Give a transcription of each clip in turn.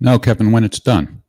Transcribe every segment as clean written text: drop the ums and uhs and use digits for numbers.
No, Kevin, when it's done.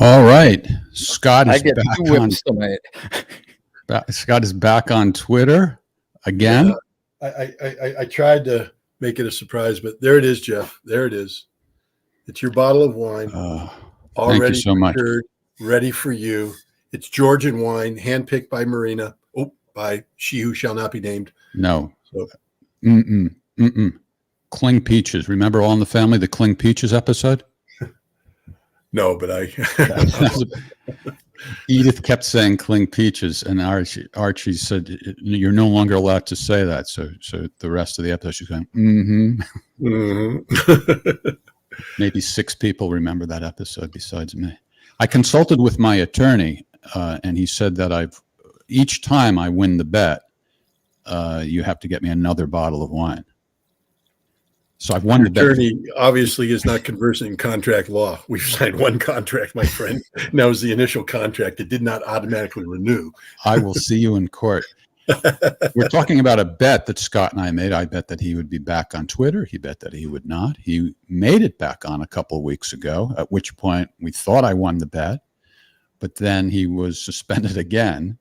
All right, Scott is back on. Scott is back on Twitter again. Yeah, I tried to make it a surprise, but there it is, Jeff. There it is. It's your bottle of wine, thank you so much. Ready for you. It's Georgian wine, handpicked by Marina. By she who shall not be named. No. So. Cling Peaches. Remember All in the Family, the Cling Peaches episode? No, but Edith kept saying Cling Peaches, and Archie said, "You're no longer allowed to say that." So the rest of the episode, she's going, Maybe 6 people remember that episode besides me. I consulted with my attorney, and he said that each time I win the bet, you have to get me another bottle of wine. So I've won the bet. Attorney obviously is not conversant in contract law. We've signed one contract, my friend. And that was the initial contract. It did not automatically renew. I will see you in court. We're talking about a bet that Scott and I made. I bet that he would be back on Twitter. He bet that he would not. He made it back on a couple of weeks ago, at which point we thought I won the bet. But then he was suspended again,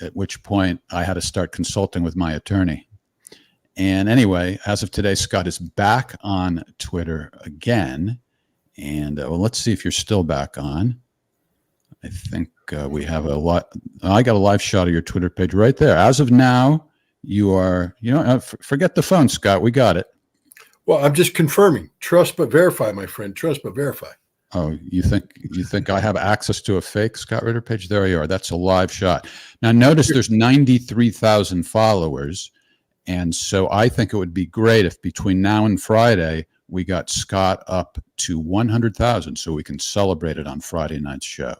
at which point I had to start consulting with my attorney. And anyway, as of today, Scott is back on Twitter again. And let's see if you're still back on. I think we have a lot. I got a live shot of your Twitter page right there. As of now, you are, forget the phone, Scott. We got it. Well, I'm just confirming. Trust but verify, my friend. Trust but verify. Oh, you think I have access to a fake Scott Ritter page? There you are. That's a live shot. Now, notice there's 93,000 followers. And so I think it would be great if between now and Friday, we got Scott up to 100,000 so we can celebrate it on Friday night's show.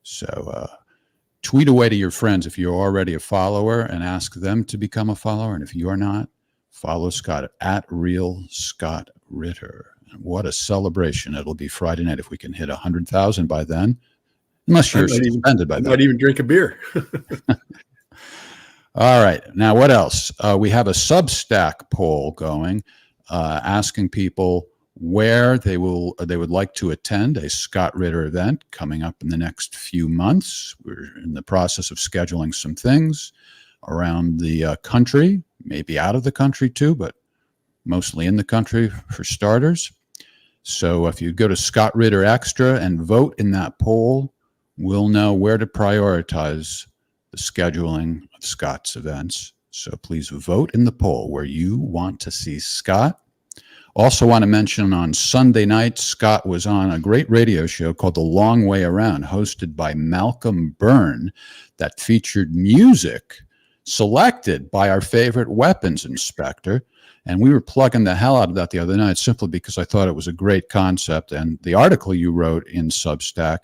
So tweet away to your friends if you're already a follower and ask them to become a follower. And if you are not, follow Scott at Real Scott Ritter. And what a celebration it'll be Friday night if we can hit 100,000 by then, unless you're suspended by then. Might even drink a beer. All right. Now, what else? We have a Substack poll going, asking people where they would like to attend a Scott Ritter event coming up in the next few months. We're in the process of scheduling some things around the country, maybe out of the country too, but mostly in the country for starters. So if you go to Scott Ritter Extra and vote in that poll, we'll know where to prioritize the scheduling of Scott's events. So please vote in the poll where you want to see Scott. Also want to mention on Sunday night, Scott was on a great radio show called The Long Way Around, hosted by Malcolm Byrne, that featured music selected by our favorite weapons inspector. And we were plugging the hell out of that the other night simply because I thought it was a great concept. And the article you wrote in Substack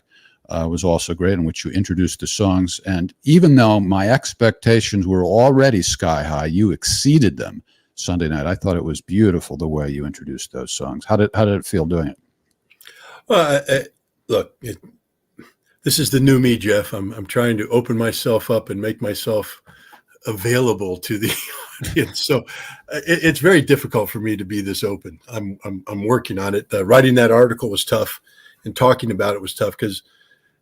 was also great, in which you introduced the songs. And even though my expectations were already sky high, you exceeded them Sunday night. I thought it was beautiful the way you introduced those songs. How did it feel doing it? Well, look, this is the new me, Jeff. I'm trying to open myself up and make myself available to the audience. So it's very difficult for me to be this open. I'm working on it. Writing that article was tough, and talking about it was tough because,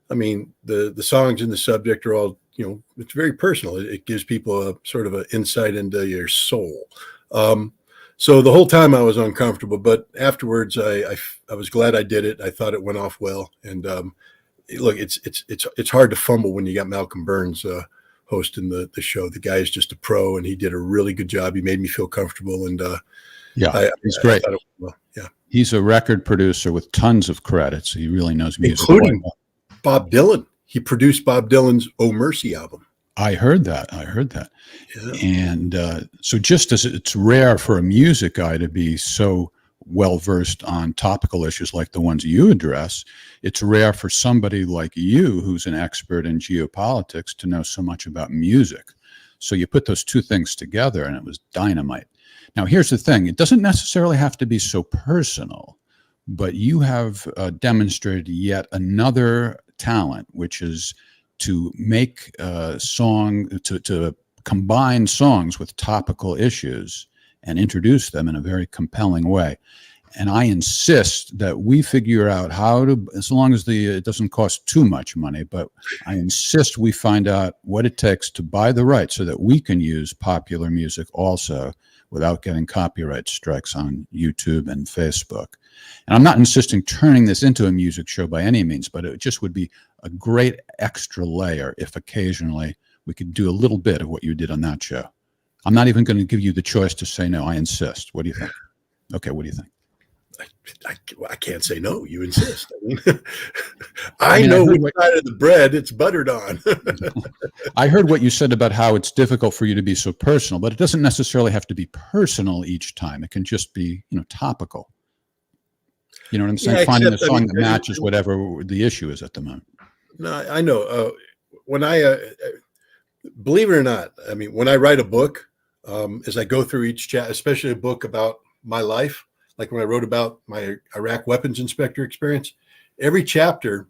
I mean, the songs and the subject are all, it's very personal. It gives people a sort of an insight into your soul. So the whole time I was uncomfortable, but afterwards I was glad I did it. I thought it went off well. And look, it's hard to fumble when you got Malcolm Burns hosting the show. The guy is just a pro, and he did a really good job. He made me feel comfortable, and he's great. I thought it went well. Yeah, he's a record producer with tons of credits. He really knows music, including Bob Dylan. He produced Bob Dylan's "Oh Mercy" album. I heard that. Yeah. And so just as it's rare for a music guy to be so well versed on topical issues like the ones you address, it's rare for somebody like you, who's an expert in geopolitics, to know so much about music. So you put those two things together and it was dynamite. Now, here's the thing. It doesn't necessarily have to be so personal, but you have demonstrated yet another talent, which is to make to combine songs with topical issues and introduce them in a very compelling way. And I insist that we figure out how to, as long as it doesn't cost too much money, but I insist we find out what it takes to buy the rights so that we can use popular music also without getting copyright strikes on YouTube and Facebook. And I'm not insisting turning this into a music show by any means, but it just would be a great extra layer if occasionally we could do a little bit of what you did on that show. I'm not even going to give you the choice to say no. I insist. What do you think? Okay, what do you think? I can't say no. You insist. I know which side of the bread it's buttered on. I heard what you said about how it's difficult for you to be so personal, but it doesn't necessarily have to be personal each time. It can just be, topical. You know what I'm saying? Yeah, finding a song that matches whatever the issue is at the moment. No, I know. When I believe it or not, I mean, when I write a book, as I go through each chapter, especially a book about my life, like when I wrote about my Iraq weapons inspector experience, every chapter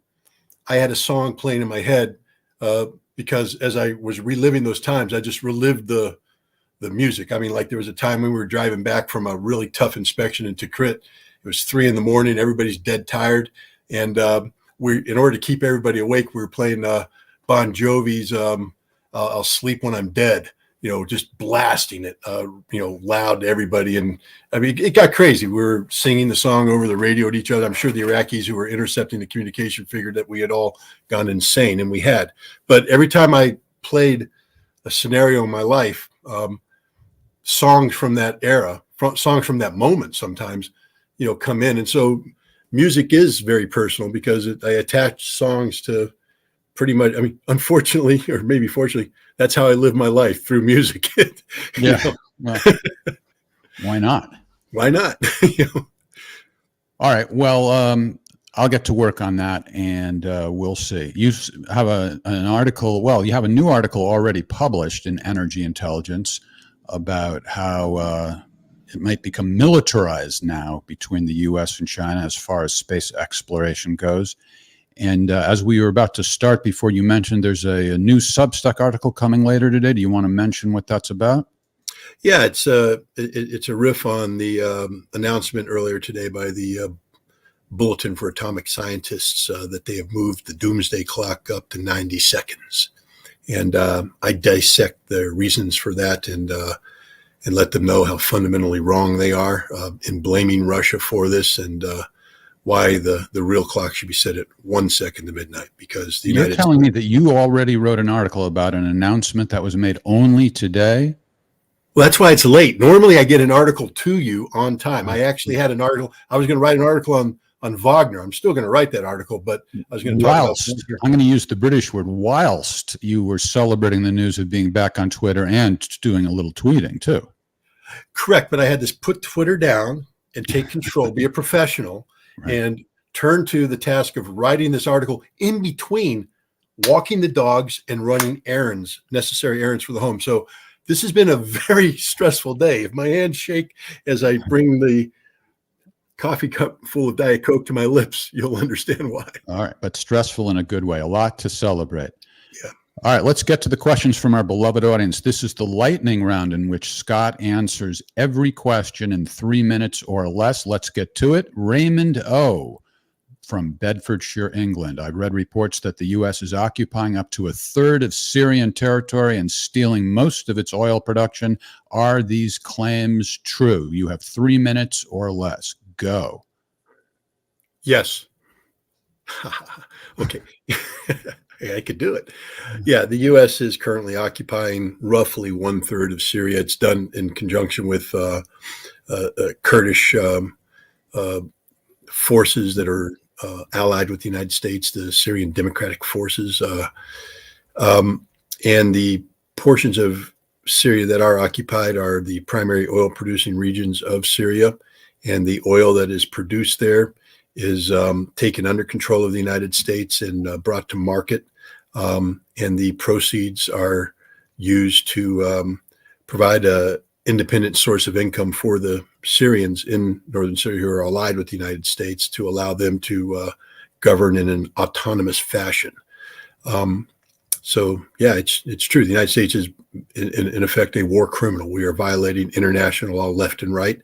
I had a song playing in my head because as I was reliving those times, I just relived the music. I mean, like there was a time when we were driving back from a really tough inspection in Tikrit. It was 3 a.m. Everybody's dead tired. And in order to keep everybody awake, we were playing Bon Jovi's I'll Sleep When I'm Dead, just blasting it, loud to everybody. And I mean, it got crazy. We were singing the song over the radio to each other. I'm sure the Iraqis who were intercepting the communication figured that we had all gone insane, and we had. But every time I played a scenario in my life, songs from that era, songs from that moment sometimes, come in. And so music is very personal because I attach songs to pretty much, I mean, unfortunately, or maybe fortunately, that's how I live my life, through music. Yeah. Well, why not? Why not? All right. Well, I'll get to work on that, and we'll see. You have an article. Well, you have a new article already published in Energy Intelligence about how it might become militarized now between the U.S. and China as far as space exploration goes. And as we were about to start, before you mentioned, there's a new Substack article coming later today. Do you want to mention what that's about? Yeah, it's a riff on the announcement earlier today by the Bulletin for Atomic Scientists that they have moved the doomsday clock up to 90 seconds. And I dissect the reasons for that and let them know how fundamentally wrong they are in blaming Russia for this, and why the real clock should be set at 1 second to midnight, because the You're telling me that you already wrote an article about an announcement that was made only today? Well, that's why it's late. Normally I get an article to you on time. I actually had an article. I was going to write an article on Wagner. I'm still going to write that article, but I was going to talk about I'm going to use the British word, whilst you were celebrating the news of being back on Twitter and doing a little tweeting too. Correct. But I had to put Twitter down and take control, be a professional, right, and turn to the task of writing this article in between walking the dogs and running errands, necessary errands for the home. So this has been a very stressful day. If my hands shake as I bring the coffee cup full of Diet Coke to my lips, you'll understand why. All right, but stressful in a good way. A lot to celebrate. Yeah. All right, let's get to the questions from our beloved audience. This is the lightning round in which Scott answers every question in 3 minutes or less. Let's get to it. Raymond O. from Bedfordshire, England. I've read reports that the U.S. is occupying up to a third of Syrian territory and stealing most of its oil production. Are these claims true? You have 3 minutes or less. Go. Yes. Okay. I could do it. Yeah, the U.S. is currently occupying roughly 1/3 of Syria. It's done in conjunction with Kurdish forces that are allied with the United States, the Syrian Democratic Forces, and the portions of Syria that are occupied are the primary oil-producing regions of Syria, and the oil that is produced there is taken under control of the United States and brought to market, and the proceeds are used to provide a independent source of income for the Syrians in northern Syria who are allied with the United States to allow them to govern in an autonomous fashion. So, yeah, it's true. The United States is, in effect, a war criminal. We are violating international law left and right.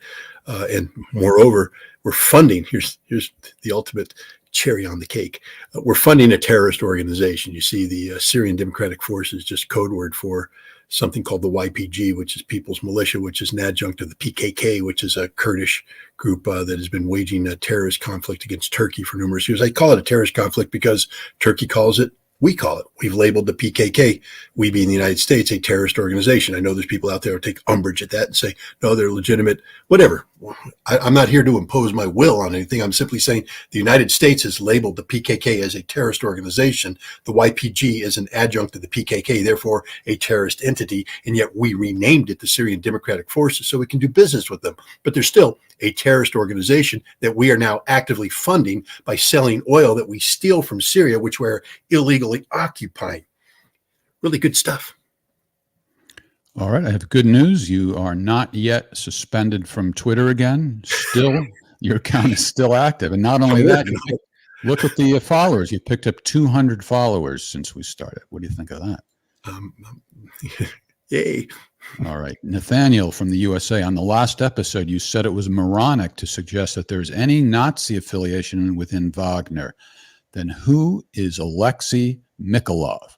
And moreover, we're funding, here's the ultimate cherry on the cake. We're funding a terrorist organization. You see the Syrian Democratic Forces, just code word for something called the YPG, which is People's Militia, which is an adjunct of the PKK, which is a Kurdish group that has been waging a terrorist conflict against Turkey for numerous years. I call it a terrorist conflict because Turkey calls it, we call it. We've labeled the PKK, we being the United States, a terrorist organization. I know there's people out there who take umbrage at that and say, no, they're legitimate, whatever. I'm not here to impose my will on anything. I'm simply saying the United States has labeled the PKK as a terrorist organization. The YPG is an adjunct of the PKK, therefore a terrorist entity, and yet we renamed it the Syrian Democratic Forces so we can do business with them. But they're still a terrorist organization that we are now actively funding by selling oil that we steal from Syria, which we're illegally occupying. Really good stuff. All right. I have good news. You are not yet suspended from Twitter again. Still, your account is still active. And not only that, look at the followers. You picked up 200 followers since we started. What do you think of that? Yay. All right. Nathaniel from the USA. On the last episode, you said it was moronic to suggest that there's any Nazi affiliation within Wagner. Then who is Alexei Mikolov?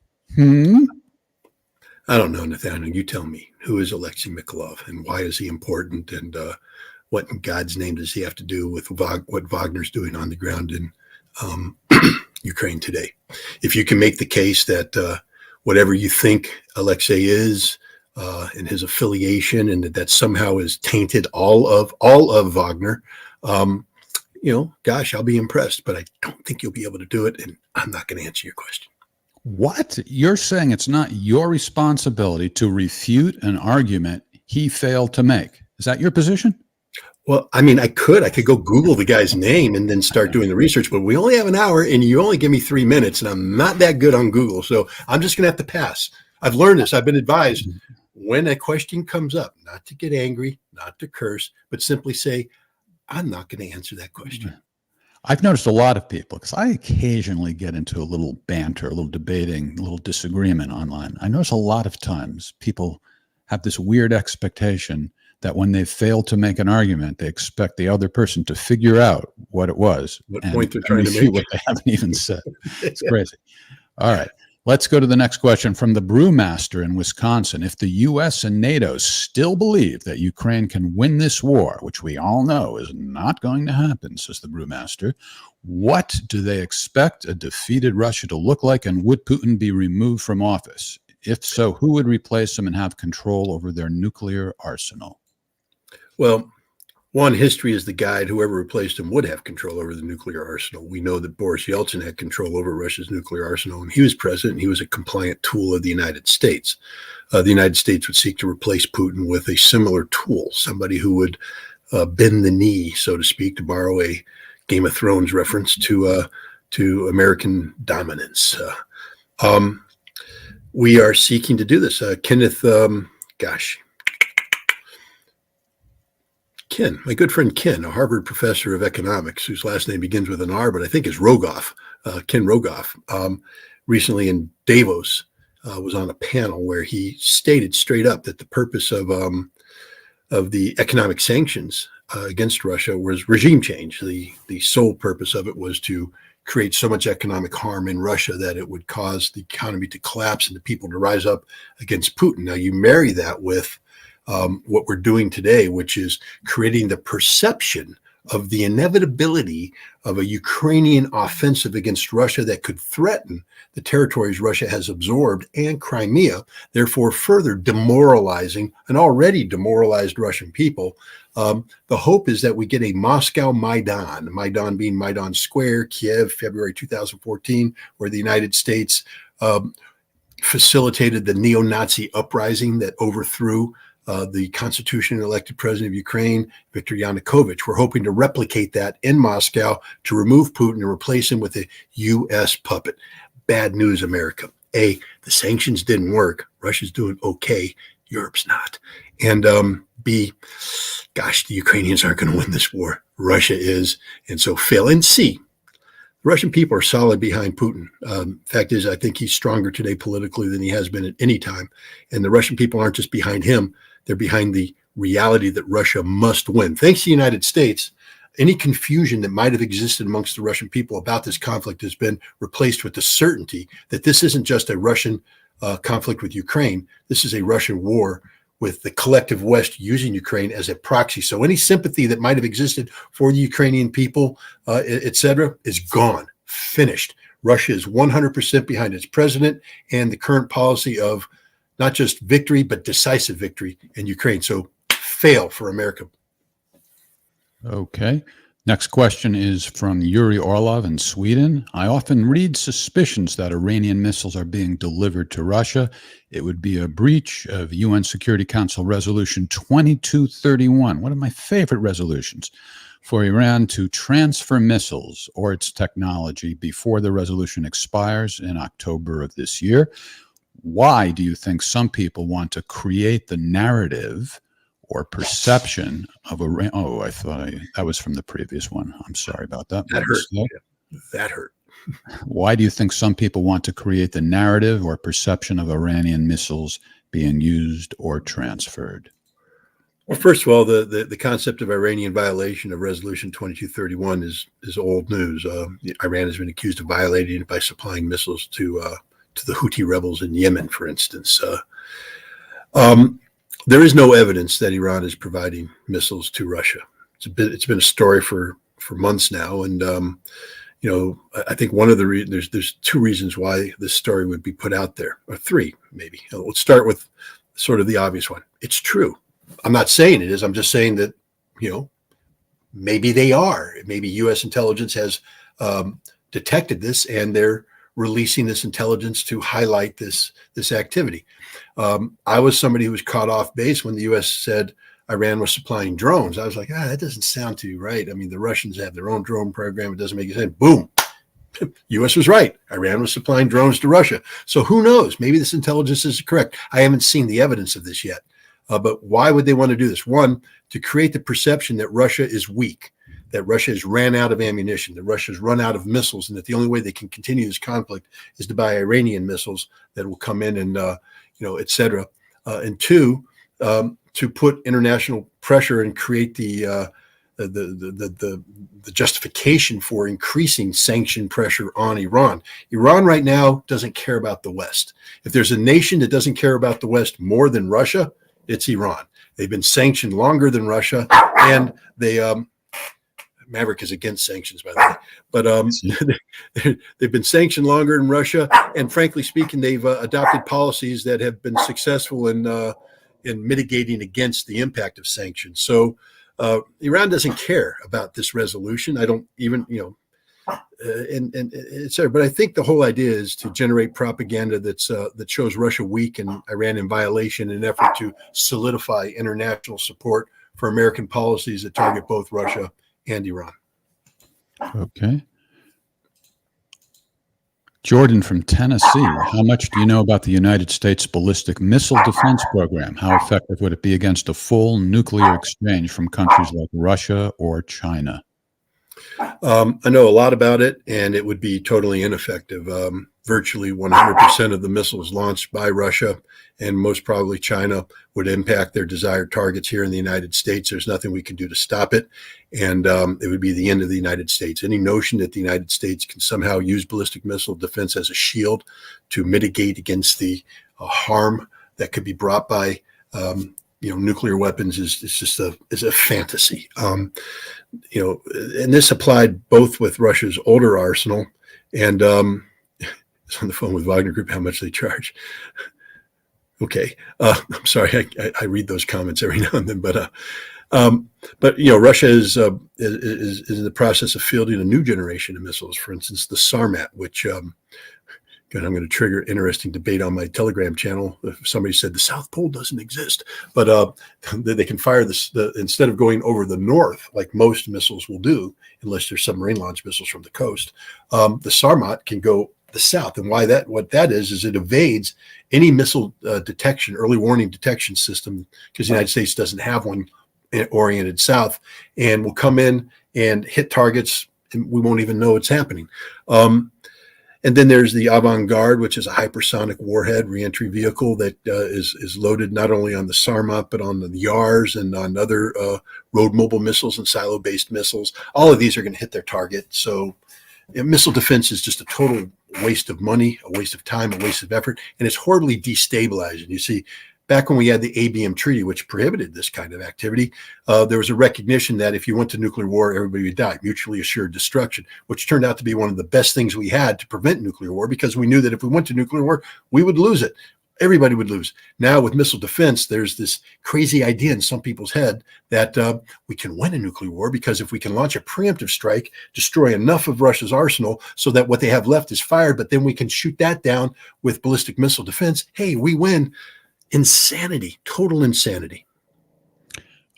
I don't know, Nathaniel. You tell me. Who is Alexei Mikolov and why is he important? And what in God's name does he have to do with what Wagner's doing on the ground in Ukraine today? If you can make the case that whatever you think Alexei is and his affiliation and that somehow is tainted all of Wagner, gosh, I'll be impressed. But I don't think you'll be able to do it. And I'm not going to answer your question. What? You're saying it's not your responsibility to refute an argument he failed to make. Is that your position? Well, I mean, I could go Google the guy's name and then start doing the research, but we only have an hour and you only give me 3 minutes and I'm not that good on Google. So I'm just going to have to pass. I've learned this. I've been advised when a question comes up, not to get angry, not to curse, but simply say, I'm not going to answer that question. I've noticed a lot of people, because I occasionally get into a little banter, a little debating, a little disagreement online. I notice a lot of times people have this weird expectation that when they fail to make an argument, they expect the other person to figure out what it was. What point they're trying to refute make. what they haven't even said. It's crazy. All right. Let's go to the next question from the Brewmaster in Wisconsin. If the U.S. and NATO still believe that Ukraine can win this war, which we all know is not going to happen, says the Brewmaster, what do they expect a defeated Russia to look like, and would Putin be removed from office? If so, who would replace him and have control over their nuclear arsenal? Well, one, history is the guide. Whoever replaced him would have control over the nuclear arsenal. We know that Boris Yeltsin had control over Russia's nuclear arsenal, and he was president. He was a compliant tool of the United States. The United States would seek to replace Putin with a similar tool, somebody who would bend the knee, so to speak, to borrow a Game of Thrones reference to American dominance. We are seeking to do this. Ken, my good friend Ken, a Harvard professor of economics, whose last name begins with an R, but I think is Rogoff, Ken Rogoff, recently in Davos was on a panel where he stated straight up that the purpose of the economic sanctions against Russia was regime change. The sole purpose of it was to create so much economic harm in Russia that it would cause the economy to collapse and the people to rise up against Putin. Now, you marry that with what we're doing today, which is creating the perception of the inevitability of a Ukrainian offensive against Russia that could threaten the territories Russia has absorbed and Crimea, therefore further demoralizing an already demoralized Russian people. The hope is that we get a Moscow Maidan, Maidan being Maidan Square, Kiev, February 2014, where the United States facilitated the neo-Nazi uprising that overthrew the constitutionally elected president of Ukraine, Viktor Yanukovych. We're hoping to replicate that in Moscow to remove Putin and replace him with a U.S. puppet. Bad news, America. A, the sanctions didn't work. Russia's doing okay. Europe's not. And B, gosh, the Ukrainians aren't going to win this war. Russia is. And so fail. And C, the Russian people are solid behind Putin. Fact is, I think he's stronger today politically than he has been at any time. And the Russian people aren't just behind him. They're behind the reality that Russia must win. Thanks to the United States, any confusion that might have existed amongst the Russian people about this conflict has been replaced with the certainty that this isn't just a Russian conflict with Ukraine. This is a Russian war with the collective West using Ukraine as a proxy. So any sympathy that might have existed for the Ukrainian people, et cetera, is gone, finished. Russia is 100% behind its president and the current policy of not just victory, but decisive victory in Ukraine. So fail for America. Okay. Next question is from Yuri Orlov in Sweden. I often read suspicions that Iranian missiles are being delivered to Russia. It would be a breach of UN Security Council Resolution 2231, one of my favorite resolutions, for Iran to transfer missiles or its technology before the resolution expires in October of this year. Why do you think some people want to create the narrative or perception of Iran? Oh, I thought that was from the previous one. I'm sorry about that. That hurt. Yeah, that hurt. Why do you think some people want to create the narrative or perception of Iranian missiles being used or transferred? Well, first of all, the concept of Iranian violation of Resolution 2231 is old news. Iran has been accused of violating it by supplying missiles to the Houthi rebels in Yemen, for instance. There is no evidence that Iran is providing missiles to Russia. It's been a story for months now, and I think one of the there's two reasons why this story would be put out there, or three maybe. Let's start with sort of the obvious one. It's true. I'm not saying it is. I'm just saying that maybe they are. Maybe U.S. intelligence has detected this, and they're releasing this intelligence to highlight this activity. I was somebody who was caught off base when the U.S. said Iran was supplying drones. I was like, that doesn't sound too right. I mean, the Russians have their own drone program. It doesn't make any sense. Boom. U.S. was right. Iran was supplying drones to Russia. So who knows? Maybe this intelligence is correct. I haven't seen the evidence of this yet. But why would they want to do this? One, to create the perception that Russia is weak, that Russia has ran out of ammunition, that Russia's run out of missiles, and that the only way they can continue this conflict is to buy Iranian missiles that will come in and, et cetera. And two, to put international pressure and create the justification for increasing sanction pressure on Iran. Iran right now doesn't care about the West. If there's a nation that doesn't care about the West more than Russia, it's Iran. They've been sanctioned longer than Russia, and they Maverick is against sanctions, by the way, but they've been sanctioned longer than Russia, and frankly speaking, they've adopted policies that have been successful in mitigating against the impact of sanctions. So Iran doesn't care about this resolution. I don't even, and et cetera. But I think the whole idea is to generate propaganda that shows Russia weak and Iran in violation in an effort to solidify international support for American policies that target both Russia and Iran. Okay. Jordan from Tennessee. How much do you know about the United States ballistic missile defense program? How effective would it be against a full nuclear exchange from countries like Russia or China? I know a lot about it, and it would be totally ineffective. virtually 100% of the missiles launched by Russia and most probably China would impact their desired targets here in the United States. There's nothing we can do to stop it. And it would be the end of the United States. Any notion that the United States can somehow use ballistic missile defense as a shield to mitigate against the harm that could be brought by nuclear weapons is just a fantasy. And this applied both with Russia's older arsenal and it's on the phone with Wagner Group how much they charge. Okay, I'm sorry, I read those comments every now and then, but Russia is in the process of fielding a new generation of missiles. For instance, the Sarmat, which I'm going to trigger interesting debate on my Telegram channel. If somebody said the South Pole doesn't exist, but they can fire this instead of going over the north like most missiles will do, unless they're submarine launch missiles from the coast. The Sarmat can go the south, and what that is it evades any missile detection, early warning detection system, because the United States doesn't have one oriented south, and will come in and hit targets, and we won't even know it's happening. And then there's the Avant-Garde, which is a hypersonic warhead reentry vehicle that is loaded not only on the Sarmat, but on the Yars and on other road mobile missiles and silo-based missiles. All of these are going to hit their target. So missile defense is just a total waste of money, a waste of time, a waste of effort, and it's horribly destabilizing. You see, back when we had the ABM treaty, which prohibited this kind of activity, there was a recognition that if you went to nuclear war, everybody would die, mutually assured destruction, which turned out to be one of the best things we had to prevent nuclear war, because we knew that if we went to nuclear war, we would lose it. Everybody would lose. Now with missile defense, there's this crazy idea in some people's head that we can win a nuclear war because if we can launch a preemptive strike, destroy enough of Russia's arsenal so that what they have left is fired, but then we can shoot that down with ballistic missile defense. Hey, we win. Insanity, total insanity.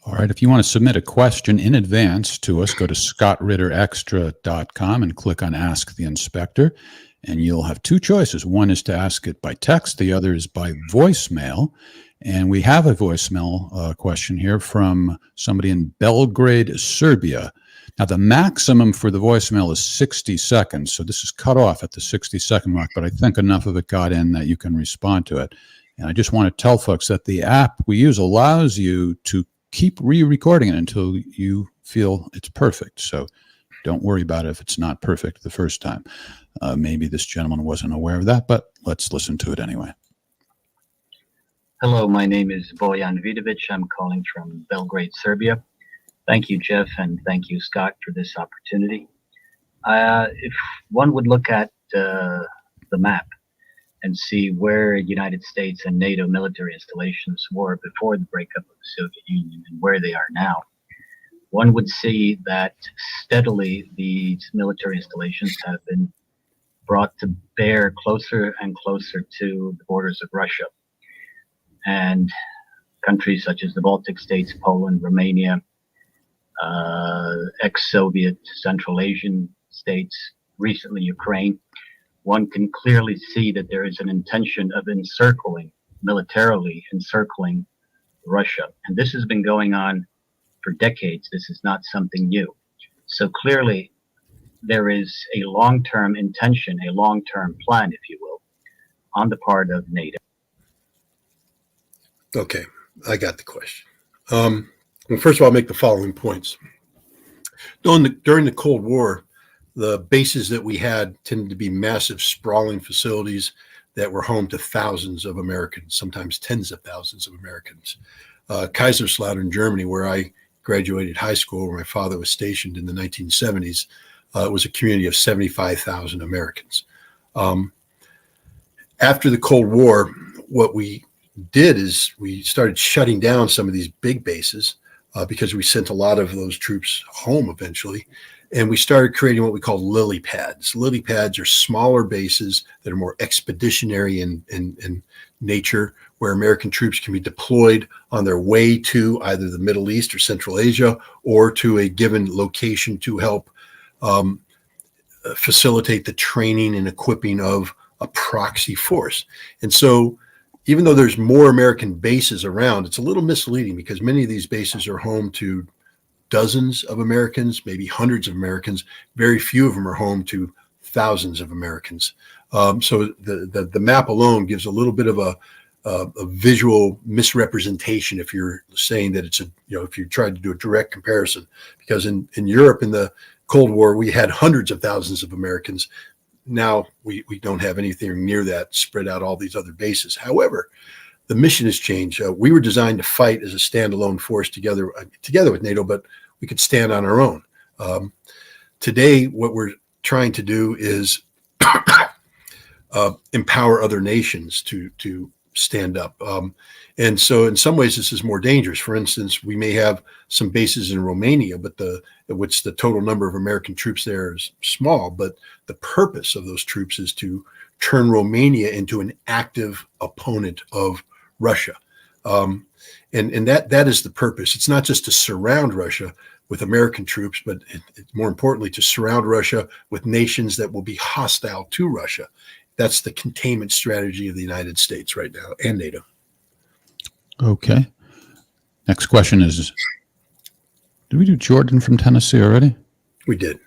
All right. If you want to submit a question in advance to us, go to scottritterextra.com and click on Ask the Inspector. And you'll have two choices. One is to ask it by text. The other is by voicemail. And we have a voicemail question here from somebody in Belgrade, Serbia. Now, the maximum for the voicemail is 60 seconds. So this is cut off at the 60-second mark, but I think enough of it got in that you can respond to it. And I just want to tell folks that the app we use allows you to keep re-recording it until you feel it's perfect. So don't worry about it if it's not perfect the first time. Maybe this gentleman wasn't aware of that, but let's listen to it anyway. Hello, my name is Bojan Vidovic. I'm calling from Belgrade, Serbia. Thank you, Jeff, and thank you, Scott, for this opportunity. If one would look at the map and see where United States and NATO military installations were before the breakup of the Soviet Union and where they are now, one would see that steadily these military installations have been brought to bear closer and closer to the borders of Russia. And countries such as the Baltic states, Poland, Romania, ex-Soviet Central Asian states, recently Ukraine, one can clearly see that there is an intention of militarily encircling Russia. And this has been going on for decades. This is not something new. So clearly, there is a long-term intention, a long-term plan, if you will, on the part of NATO. Okay, I got the question. Well, first of all, I'll make the following points. During the Cold War, the bases that we had tended to be massive, sprawling facilities that were home to thousands of Americans, sometimes tens of thousands of Americans. Kaiserslautern, Germany, where I graduated high school, where my father was stationed in the 1970s, was a community of 75,000 Americans. After the Cold War, what we did is we started shutting down some of these big bases because we sent a lot of those troops home eventually. And we started creating what we call lily pads. Lily pads are smaller bases that are more expeditionary in nature, where American troops can be deployed on their way to either the Middle East or Central Asia or to a given location to help facilitate the training and equipping of a proxy force. And so even though there's more American bases around, it's a little misleading because many of these bases are home to dozens of Americans, maybe hundreds of Americans. Very few of them are home to thousands of Americans. So the map alone gives a little bit of a visual misrepresentation if you're saying that it's if you tried to do a direct comparison, because in Europe in the Cold War, we had hundreds of thousands of Americans. Now we don't have anything near that spread out all these other bases. However, the mission has changed. We were designed to fight as a standalone force together with NATO, but we could stand on our own. Today, what we're trying to do is empower other nations to stand up. And so in some ways, this is more dangerous. For instance, we may have some bases in Romania, but the total number of American troops there is small, but the purpose of those troops is to turn Romania into an active opponent of Russia. And that is the purpose. It's not just to surround Russia with American troops, but more importantly, to surround Russia with nations that will be hostile to Russia. That's the containment strategy of the United States right now, and NATO. Okay. Next question is, did we do Jordan from Tennessee already? We did.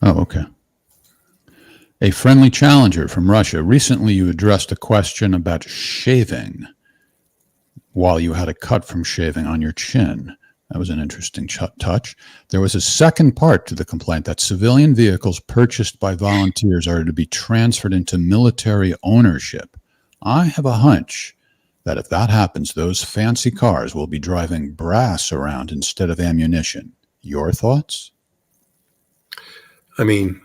Oh, okay. A friendly challenger from Russia. Recently, you addressed a question about shaving while you had a cut from shaving on your chin. That was an interesting touch. There was a second part to the complaint that civilian vehicles purchased by volunteers are to be transferred into military ownership. I have a hunch that if that happens, those fancy cars will be driving brass around instead of ammunition. Your thoughts? I mean,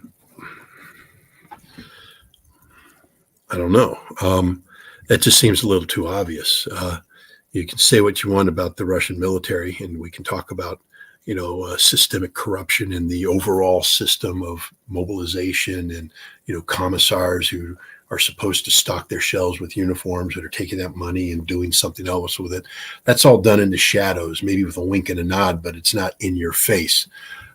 I don't know. That just seems a little too obvious. You can say what you want about the Russian military, and we can talk about, systemic corruption in the overall system of mobilization and, commissars who are supposed to stock their shelves with uniforms that are taking that money and doing something else with it. That's all done in the shadows, maybe with a wink and a nod, but it's not in your face.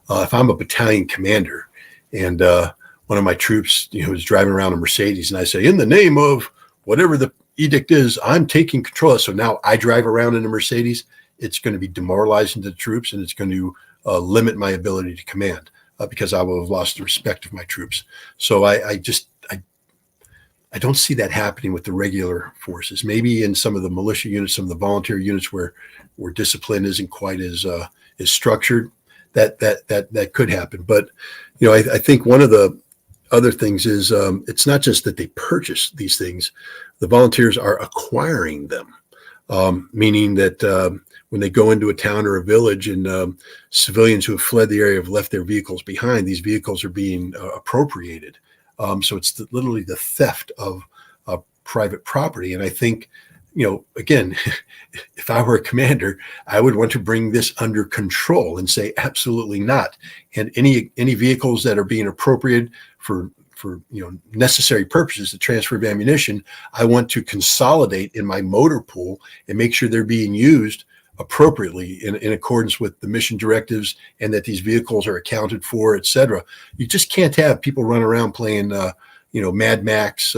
If I'm a battalion commander and one of my troops, is driving around a Mercedes, and I say, in the name of whatever the edict is, I'm taking control. So now I drive around in a Mercedes. It's going to be demoralizing to the troops, and it's going to limit my ability to command because I will have lost the respect of my troops. So I don't see that happening with the regular forces. Maybe in some of the militia units, some of the volunteer units where discipline isn't quite as structured, that could happen. But I think one of the other things is it's not just that they purchase these things. The volunteers are acquiring them, meaning that when they go into a town or a village and civilians who have fled the area have left their vehicles behind, these vehicles are being appropriated. So it's literally the theft of private property. And I think, again, if I were a commander, I would want to bring this under control and say, absolutely not. And any vehicles that are being appropriated for necessary purposes, the transfer of ammunition, I want to consolidate in my motor pool and make sure they're being used appropriately in accordance with the mission directives, and that these vehicles are accounted for, et cetera. You just can't have people run around playing, Mad Max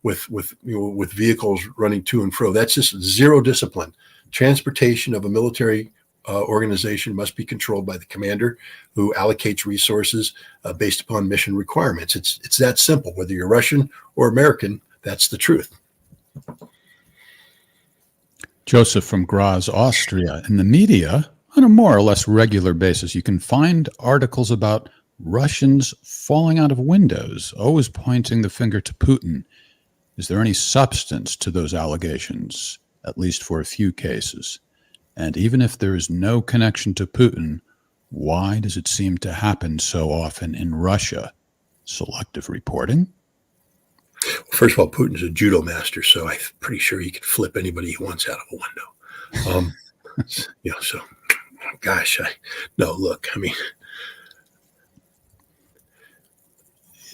with vehicles running to and fro. That's just zero discipline. Transportation of a military organization must be controlled by the commander, who allocates resources based upon mission requirements. It's that simple. Whether you're Russian or American, that's the truth. Joseph from Graz, Austria. In the media, on a more or less regular basis, you can find articles about Russians falling out of windows, always pointing the finger to Putin. Is there any substance to those allegations, at least for a few cases? And even if there is no connection to Putin, why does it seem to happen so often in Russia? Selective reporting? First of all, Putin's a judo master, so I'm pretty sure he could flip anybody he wants out of a window. So, gosh, look, I mean,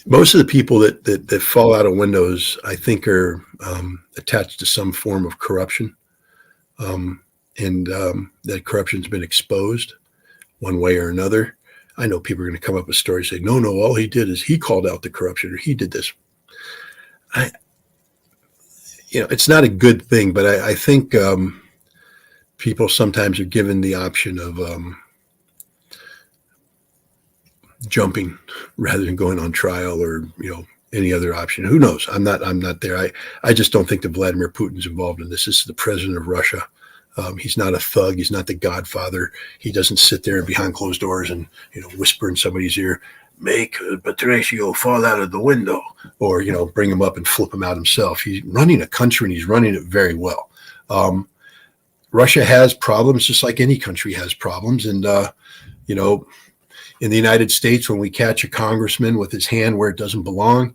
most of the people that fall out of windows, I think, are attached to some form of corruption, and that corruption's been exposed one way or another. I know people are going to come up with stories saying, no, all he did is he called out the corruption, or he did this. It's not a good thing, but I think people sometimes are given the option of jumping rather than going on trial, or any other option. Who knows? I'm not there. I just don't think that Vladimir Putin's involved in this. This is the president of Russia. He's not a thug. He's not the Godfather. He doesn't sit there behind closed doors and whisper in somebody's ear, "Make Patricio fall out of the window," or bring him up and flip him out himself. He's running a country, and he's running it very well. Russia has problems, just like any country has problems, and in the United States, when we catch a congressman with his hand where it doesn't belong,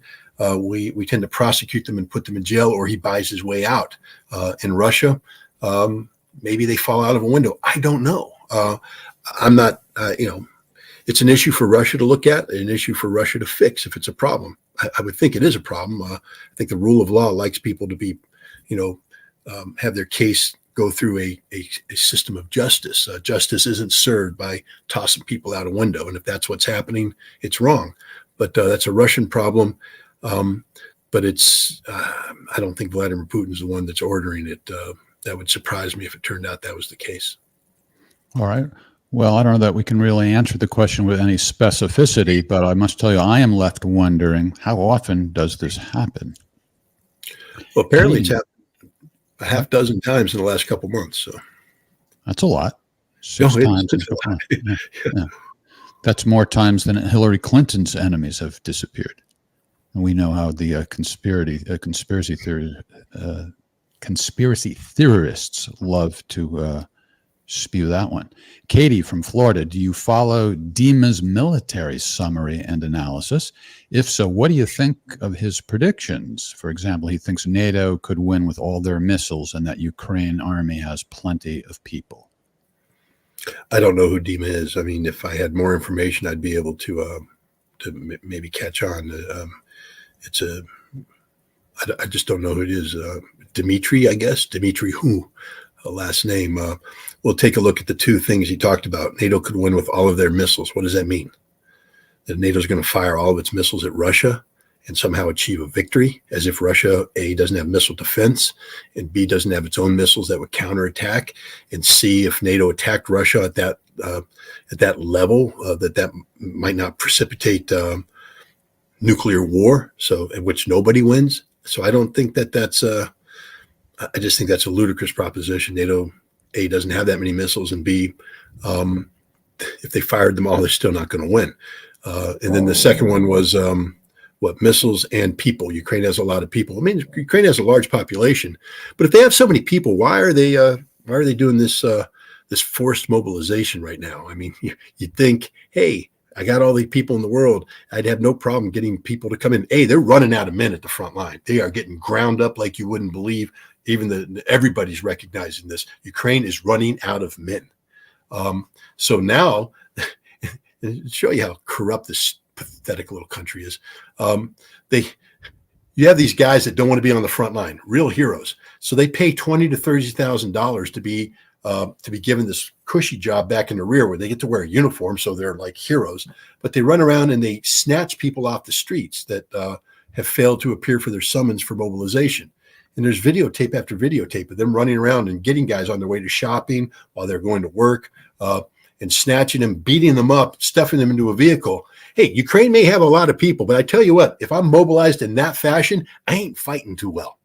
we tend to prosecute them and put them in jail, or he buys his way out. In Russia, maybe they fall out of a window. I don't know. I'm not, it's an issue for Russia to look at, an issue for Russia to fix if it's a problem. I would think it is a problem. I think the rule of law likes people to be, have their case go through a system of justice. Justice isn't served by tossing people out a window. And if that's what's happening, it's wrong. But that's a Russian problem. But I don't think Vladimir Putin's the one that's ordering it. That would surprise me if it turned out that was the case. All right. Well, I don't know that we can really answer the question with any specificity, but I must tell you, I am left wondering, how often does this happen? Well, apparently it's happened a half dozen times in the last couple months. So that's a lot. Six times. Yeah. That's more times than Hillary Clinton's enemies have disappeared. And we know how the conspiracy theorists love to spew that one. Katie from Florida, do you follow Dima's military summary and analysis? If so, what do you think of his predictions? For example, he thinks NATO could win with all their missiles and that Ukraine army has plenty of people. I don't know who Dima is. I mean, if I had more information, I'd be able to maybe catch on. I just don't know who it is. Dmitry, I guess. Dmitry who? Last name. We'll take a look at the two things he talked about. NATO could win with all of their missiles. What does that mean? That NATO's going to fire all of its missiles at Russia and somehow achieve a victory, as if Russia, A, doesn't have missile defense, and B, doesn't have its own missiles that would counterattack, and C, if NATO attacked Russia at that level, that might not precipitate nuclear war, so at which nobody wins. So I don't think that's I just think that's a ludicrous proposition. NATO, A, doesn't have that many missiles, and B, if they fired them all, they're still not going to win. And then the second one was missiles and people. Ukraine has a lot of people. I mean, Ukraine has a large population, but if they have so many people, why are they doing this forced mobilization right now? I mean, you'd think, hey, I got all the people in the world. I'd have no problem getting people to come in. Hey, they're running out of men at the front line. They are getting ground up like you wouldn't believe. Even everybody's recognizing this. Ukraine is running out of men. So now, to show you how corrupt this pathetic little country is, you have these guys that don't want to be on the front line, real heroes. So they pay $20,000 to $30,000 to be given this cushy job back in the rear where they get to wear a uniform, so they're like heroes. But they run around and they snatch people off the streets that have failed to appear for their summons for mobilization. And there's videotape after videotape of them running around and getting guys on their way to shopping while they're going to work, and snatching them, beating them up, stuffing them into a vehicle. Hey, Ukraine may have a lot of people, but I tell you what, if I'm mobilized in that fashion, I ain't fighting too well.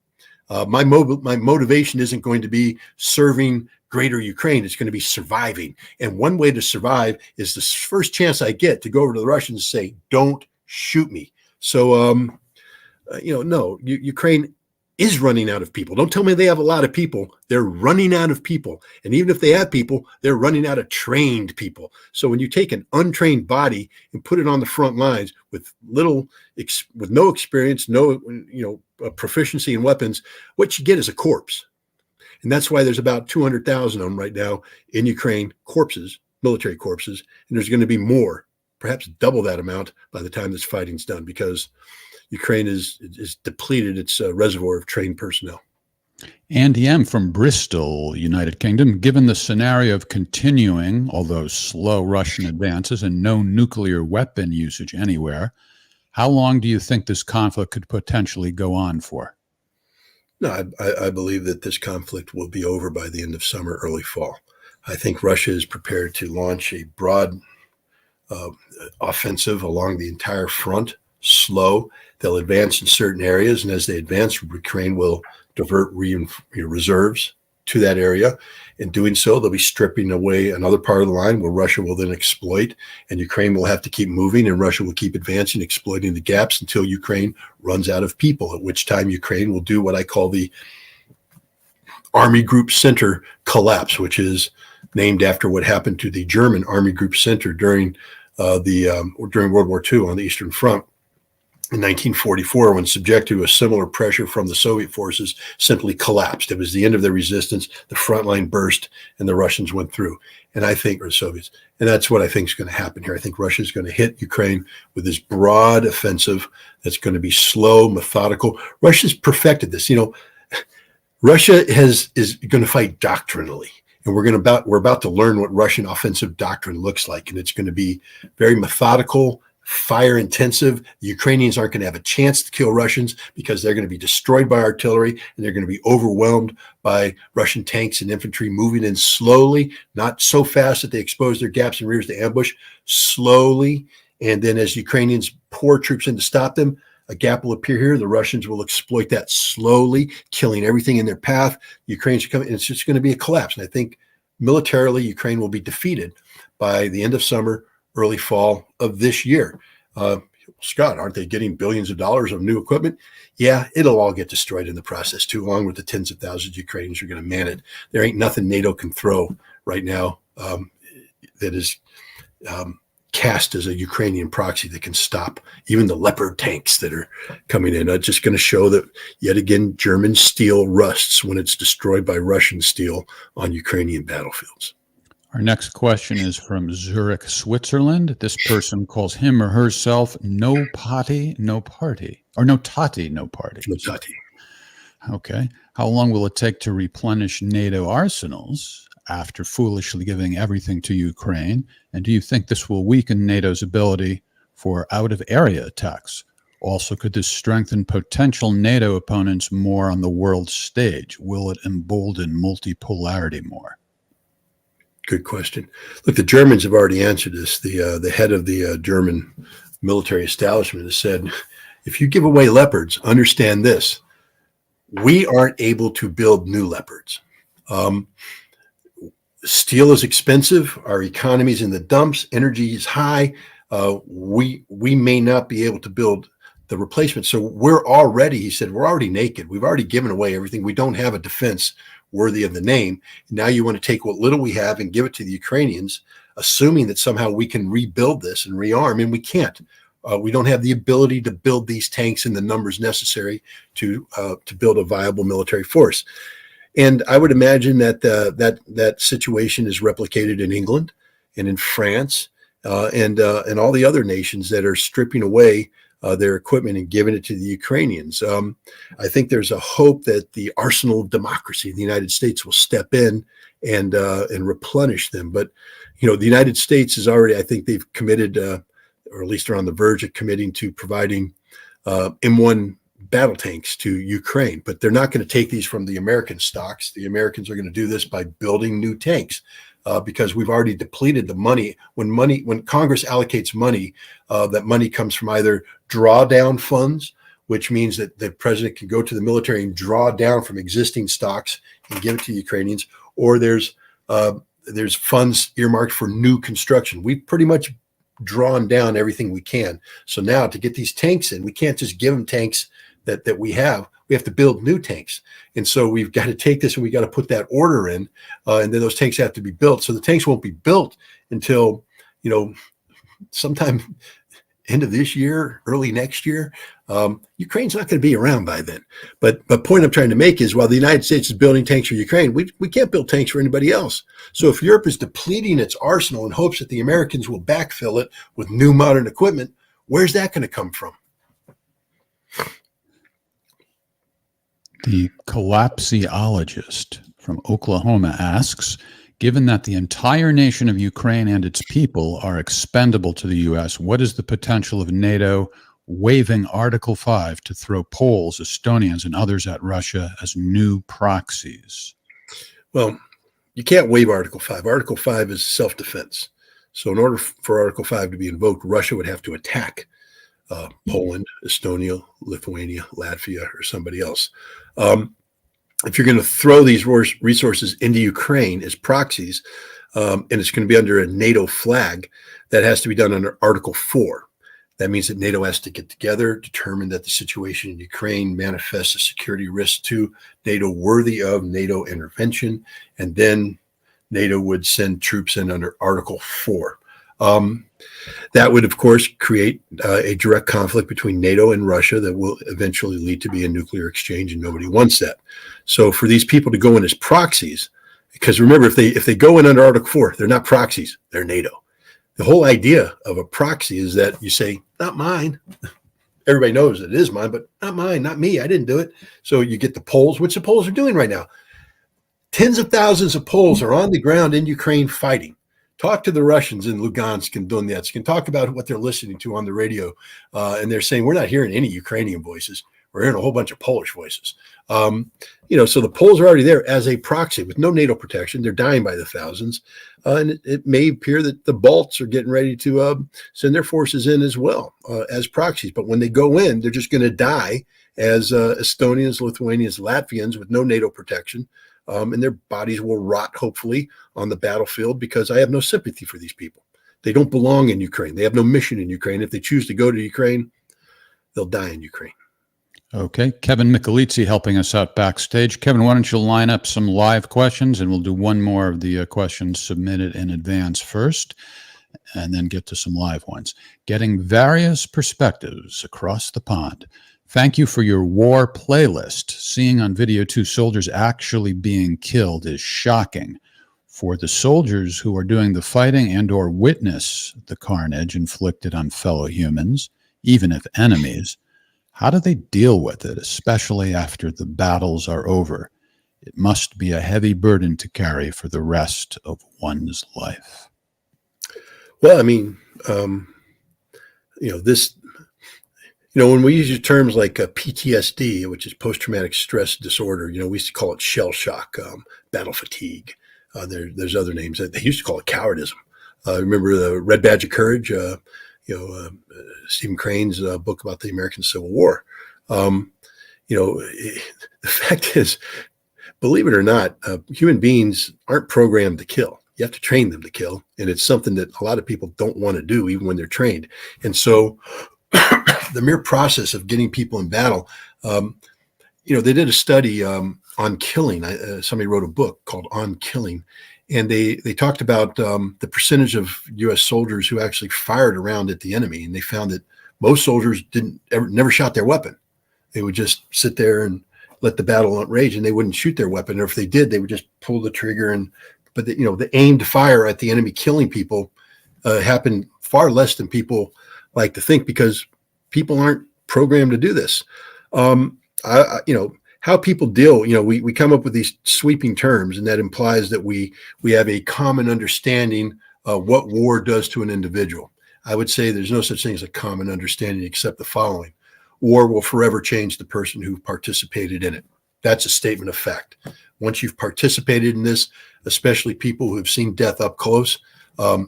My motivation isn't going to be serving greater Ukraine. It's going to be surviving. And one way to survive is the first chance I get to go over to the Russians and say, don't shoot me. So, no, Ukraine is running out of people. Don't tell me they have a lot of people. They're running out of people. And even if they have people, they're running out of trained people. So when you take an untrained body and put it on the front lines with no experience, no proficiency in weapons, what you get is a corpse. And that's why there's about 200,000 of them right now in Ukraine, corpses, military corpses. And there's going to be more, perhaps double that amount by the time this fighting's done, because Ukraine is depleted its reservoir of trained personnel. Andy M. from Bristol, United Kingdom, given the scenario of continuing, although slow, Russian advances and no nuclear weapon usage anywhere, how long do you think this conflict could potentially go on for? No, I believe that this conflict will be over by the end of summer, early fall. I think Russia is prepared to launch a broad offensive along the entire front slow. They'll advance in certain areas, and as they advance, Ukraine will divert reserves to that area. In doing so, they'll be stripping away another part of the line where Russia will then exploit, and Ukraine will have to keep moving, and Russia will keep advancing, exploiting the gaps until Ukraine runs out of people, at which time Ukraine will do what I call the Army Group Center collapse, which is named after what happened to the German Army Group Center during World War II on the Eastern Front in 1944, when subjected to a similar pressure from the Soviet forces, simply collapsed. It was the end of their resistance. The front line burst, and the Russians went through. And I think, or the Soviets, and that's what I think is going to happen here. I think Russia is going to hit Ukraine with this broad offensive that's going to be slow, methodical. Russia's perfected this. Russia is going to fight doctrinally. And we're about to learn what Russian offensive doctrine looks like. And it's going to be very methodical, fire intensive. The Ukrainians aren't going to have a chance to kill Russians because they're going to be destroyed by artillery, and they're going to be overwhelmed by Russian tanks and infantry moving in slowly, not so fast that they expose their gaps and rears to ambush, slowly. And then as Ukrainians pour troops in to stop them, a gap will appear here. The Russians will exploit that slowly, killing everything in their path. The Ukrainians are coming, and it's just going to be a collapse. And I think militarily, Ukraine will be defeated by the end of summer, early fall of this year. Scott, aren't they getting billions of dollars of new equipment? Yeah, it'll all get destroyed in the process too, along with the tens of thousands of Ukrainians who are going to man it. There ain't nothing NATO can throw right now that is cast as a Ukrainian proxy that can stop even the Leopard tanks that are coming in. It's just going to show that, yet again, German steel rusts when it's destroyed by Russian steel on Ukrainian battlefields. Our next question is from Zurich, Switzerland. This person calls him or herself no potty, no party, or no tati, no party. No tati. Okay. How long will it take to replenish NATO arsenals after foolishly giving everything to Ukraine? And do you think this will weaken NATO's ability for out-of-area attacks? Also, could this strengthen potential NATO opponents more on the world stage? Will it embolden multipolarity more? Good question. Look, the Germans have already answered this. The head of the German military establishment has said, if you give away Leopards, understand this: we aren't able to build new Leopards. Steel is expensive. Our economy is in the dumps. Energy is high. We may not be able to build the replacement. So we're already, he said, we're already naked. We've already given away everything. We don't have a defense worthy of the name. Now you want to take what little we have and give it to the Ukrainians, assuming that somehow we can rebuild this and rearm, and we can't. We don't have the ability to build these tanks in the numbers necessary to build a viable military force. And I would imagine that that situation is replicated in England and in France and all the other nations that are stripping away their equipment and giving it to the Ukrainians. I think there's a hope that the arsenal of democracy in the United States will step in and replenish them. But the United States is already, I think they've committed, or at least are on the verge of committing to providing M1 battle tanks to Ukraine. But they're not going to take these from the American stocks. The Americans are going to do this by building new tanks. Because we've already depleted the money. When Congress allocates money, that money comes from either drawdown funds, which means that the president can go to the military and draw down from existing stocks and give it to the Ukrainians, or there's funds earmarked for new construction. We've pretty much drawn down everything we can. So now to get these tanks in, we can't just give them tanks that we have. We have to build new tanks. And so we've got to take this and we got to put that order in. And then those tanks have to be built. So the tanks won't be built until, sometime end of this year, early next year. Ukraine's not going to be around by then. But the point I'm trying to make is while the United States is building tanks for Ukraine, we can't build tanks for anybody else. So if Europe is depleting its arsenal in hopes that the Americans will backfill it with new modern equipment, where's that going to come from? The collapsiologist from Oklahoma asks, given that the entire nation of Ukraine and its people are expendable to the U.S., what is the potential of NATO waiving Article 5 to throw Poles, Estonians, and others at Russia as new proxies? Well, you can't waive Article 5. Article 5 is self-defense. So in order for Article 5 to be invoked, Russia would have to attack Poland, Estonia, Lithuania, Latvia, or somebody else. If you're going to throw these resources into Ukraine as proxies, and it's going to be under a NATO flag, that has to be done under Article 4. That means that NATO has to get together, determine that the situation in Ukraine manifests a security risk to NATO worthy of NATO intervention, and then NATO would send troops in under Article 4. That would, of course, create a direct conflict between NATO and Russia that will eventually lead to be a nuclear exchange, and nobody wants that. So for these people to go in as proxies, because remember, if they go in under Article 4, they're not proxies, they're NATO. The whole idea of a proxy is that you say, not mine. Everybody knows it is mine, but not mine, not me. I didn't do it. So you get the Poles, which the Poles are doing right now. Tens of thousands of Poles are on the ground in Ukraine fighting. Talk to the Russians in Lugansk and Donetsk and talk about what they're listening to on the radio. And they're saying, we're not hearing any Ukrainian voices. We're hearing a whole bunch of Polish voices. So the Poles are already there as a proxy with no NATO protection. They're dying by the thousands. And it may appear that the Balts are getting ready to send their forces in as well as proxies. But when they go in, they're just going to die as Estonians, Lithuanians, Latvians with no NATO protection. And their bodies will rot, hopefully, on the battlefield, because I have no sympathy for these people. They don't belong in Ukraine. They have no mission in Ukraine. If they choose to go to Ukraine, they'll die in Ukraine. Okay. Kevin Michelizzi helping us out backstage. Kevin, why don't you line up some live questions, and we'll do one more of the questions submitted in advance first, and then get to some live ones. Getting various perspectives across the pond. Thank you for your war playlist. Seeing on video 2 soldiers actually being killed is shocking. For the soldiers who are doing the fighting and or witness the carnage inflicted on fellow humans, even if enemies, how do they deal with it, especially after the battles are over? It must be a heavy burden to carry for the rest of one's life. Well, I mean, when we use terms like PTSD, which is post-traumatic stress disorder, we used to call it shell shock, battle fatigue. There's other names. They used to call it cowardism. Remember the Red Badge of Courage, Stephen Crane's book about the American Civil War. The fact is, believe it or not, human beings aren't programmed to kill. You have to train them to kill. And it's something that a lot of people don't want to do, even when they're trained. And so the mere process of getting people in battle, they did a study on killing. Somebody wrote a book called On Killing, and they talked about the percentage of U.S. soldiers who actually fired around at the enemy, and they found that most soldiers never shot their weapon. They would just sit there and let the battle rage, and they wouldn't shoot their weapon. Or if they did, they would just pull the trigger. But the aimed fire at the enemy, killing people, happened far less than people like to think, because people aren't programmed to do this. How people deal, we come up with these sweeping terms, and that implies that we have a common understanding of what war does to an individual. I would say there's no such thing as a common understanding except the following: war will forever change the person who participated in it. That's a statement of fact. Once you've participated in this, especially people who have seen death up close,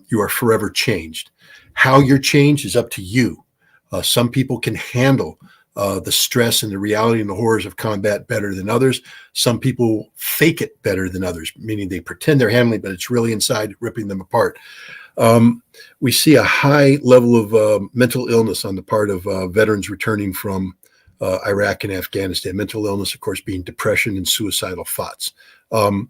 you are forever changed. How you're changed is up to you. Some people can handle the stress and the reality and the horrors of combat better than others. Some people fake it better than others, meaning they pretend they're handling it, but it's really inside ripping them apart. We see a high level of mental illness on the part of veterans returning from Iraq and Afghanistan. Mental illness, of course, being depression and suicidal thoughts. And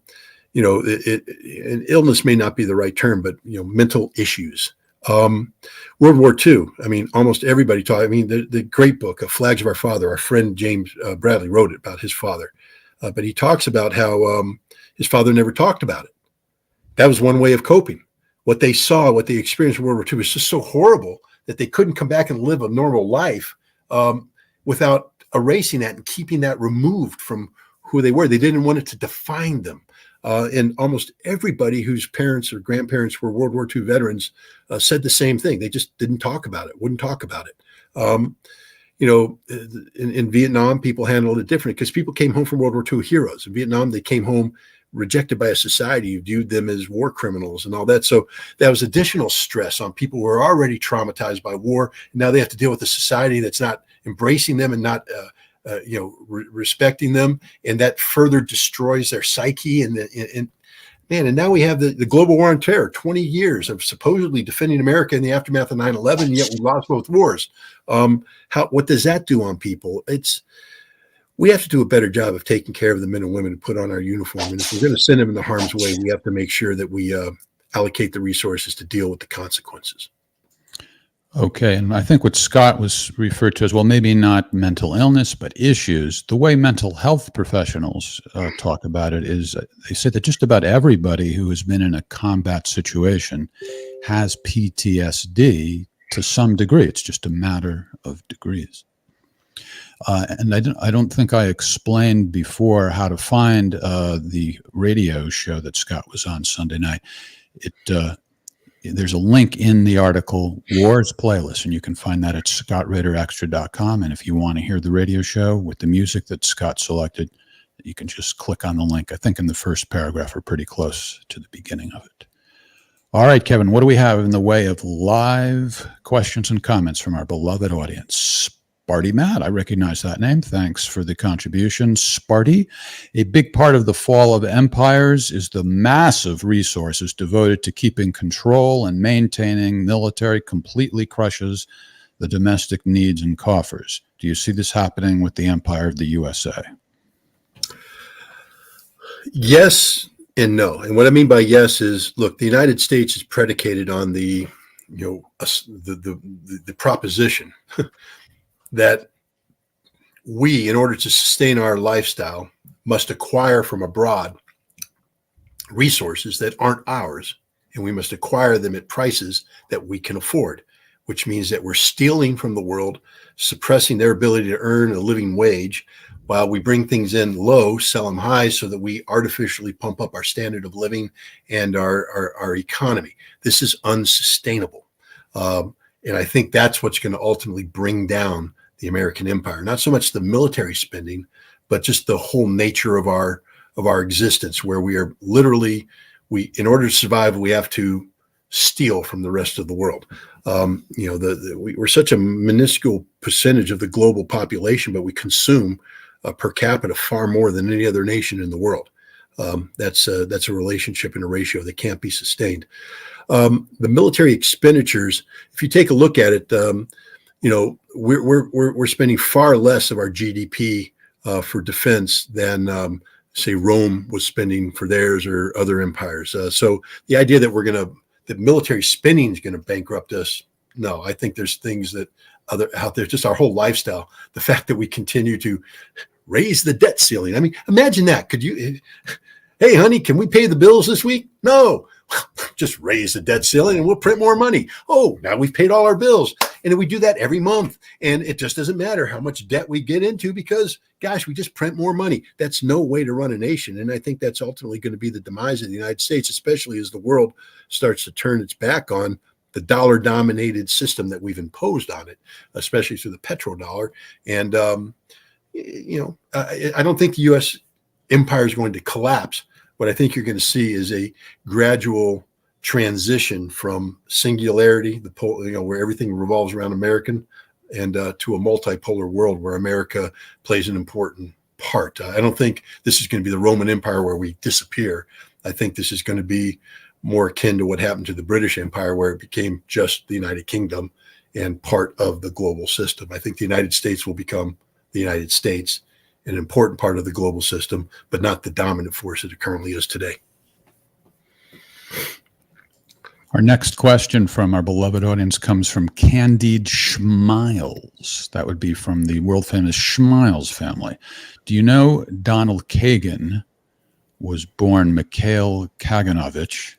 illness may not be the right term, but mental issues. World War II. I mean, almost everybody taught. I mean, the great book, Flags of Our Father. Our friend James Bradley wrote it about his father, but he talks about how his father never talked about it. That was one way of coping. What they saw, what they experienced in World War II was just so horrible that they couldn't come back and live a normal life without erasing that and keeping that removed from who they were. They didn't want it to define them. And almost everybody whose parents or grandparents were World War II veterans said the same thing. They just didn't talk about it, wouldn't talk about it. In Vietnam, people handled it differently because people came home from World War II heroes. In Vietnam, they came home rejected by a society who viewed them as war criminals and all that. So that was additional stress on people who are already traumatized by war. Now they have to deal with a society that's not embracing them and not respecting them, and that further destroys their psyche. And now we have the global war on terror, 20 years of supposedly defending America in the aftermath of 9/11, and yet we lost both wars. What does that do on people? We have to do a better job of taking care of the men and women who put on our uniform. And if we're going to send them into harm's way, we have to make sure that we allocate the resources to deal with the consequences. Okay, and I think what Scott was referred to as, well, maybe not mental illness, but issues. The way mental health professionals talk about it is they say that just about everybody who has been in a combat situation has PTSD to some degree. It's just a matter of degrees. And I don't think I explained before how to find the radio show that Scott was on Sunday night. There's a link in the article, Wars Playlist, and you can find that at scottritterextra.com. And if you want to hear the radio show with the music that Scott selected, you can just click on the link. I think in the first paragraph or pretty close to the beginning of it. All right, Kevin, what do we have in the way of live questions and comments from our beloved audience? Sparty Matt, I recognize that name. Thanks for the contribution, Sparty. A big part of the fall of empires is the massive resources devoted to keeping control and maintaining military completely crushes the domestic needs and coffers. Do you see this happening with the empire of the USA? Yes and no. And what I mean by yes is, look, the United States is predicated on the proposition that we, in order to sustain our lifestyle, must acquire from abroad resources that aren't ours, and we must acquire them at prices that we can afford, which means that we're stealing from the world, suppressing their ability to earn a living wage, while we bring things in low, sell them high, so that we artificially pump up our standard of living and our economy. This is unsustainable. And I think that's what's going to ultimately bring down the American empire. Not so much the military spending, but just the whole nature of our existence, where we are literally, in order to survive, we have to steal from the rest of the world. We're such a minuscule percentage of the global population, but we consume per capita far more than any other nation in the world. That's a relationship and a ratio that can't be sustained. The military expenditures, if you take a look at it, we're spending far less of our GDP for defense than say Rome was spending for theirs or other empires. So the idea that that military spending is going to bankrupt us, no. I think there's things that out there, just our whole lifestyle, the fact that we continue to raise the debt ceiling. I mean, imagine that. Could you? Hey, honey, can we pay the bills this week? No. Just raise the debt ceiling and we'll print more money. Oh, now we've paid all our bills. And we do that every month. And it just doesn't matter how much debt we get into because, gosh, we just print more money. That's no way to run a nation. And I think that's ultimately going to be the demise of the United States, especially as the world starts to turn its back on the dollar-dominated system that we've imposed on it, especially through the petrodollar. And, I don't think the U.S. empire is going to collapse. What I think you're going to see is a gradual transition from singularity, where everything revolves around American, and to a multipolar world where America plays an important part. I don't think this is going to be the Roman Empire where we disappear. I think this is going to be more akin to what happened to the British Empire, where it became just the United Kingdom and part of the global system. I think the United States will become the United States, an important part of the global system, but not the dominant force that it currently is today. Our next question from our beloved audience comes from Candide Schmiles. That would be from the world famous Schmiles family. Do you know Donald Kagan was born Mikhail Kaganovich